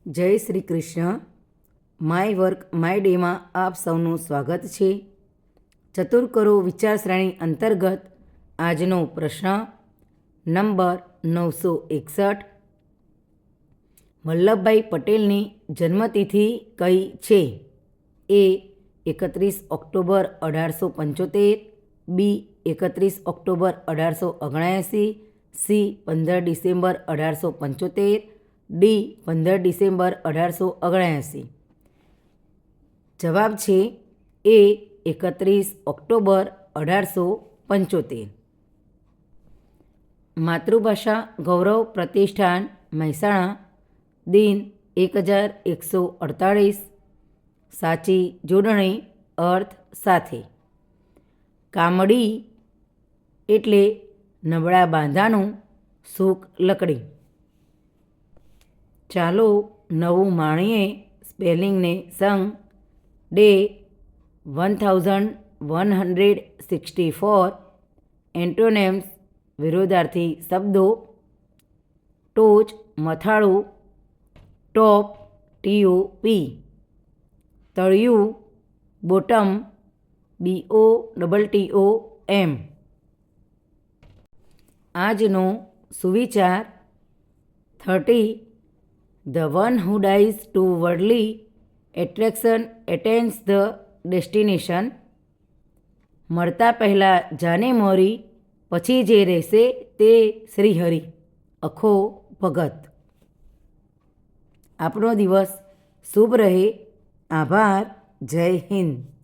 જય Shri Krishna. My work my ડેમાં આપ સૌનું સ્વાગત છે. ચતુર વિચાર શ્રેણી અંતર્ગત આજનો પ્રશ્ન નંબર 961. વલ્લભભાઈ પટેલની જન્મતિથિ કઈ છે? એ 31 ઓક્ટોબર 1875, બી 31 October 1879, C 15 December 1875, D 15 December 1879. જવાબ છે એ 31 ઓક્ટોબર 1875. માતૃભાષા ગૌરવ પ્રતિષ્ઠાન મહેસાણા દિન 1148. સાચી જોડણી અર્થ સાથે. કામડી એટલે નબળા બાંધાનું, સૂક લકડી. ચાલો નવું માણીએ સ્પેલિંગને સંગ. ડે 1164. એન્ટોનેમ્સ વિરોધાર્થી શબ્દો. ટોચ મથાળું, ટોપ TOP. તળિયું બોટમ, BOTTOM. આજનો સુવિચાર 30. The one who dies to worldly attraction attains the destination. મરતા પહેલાં જાને મોરી, પછી જે રહેશે તે શ્રીહરિ. અખો ભગત. આપણો દિવસ શુભ રહે. આભાર. જય હિન્દ.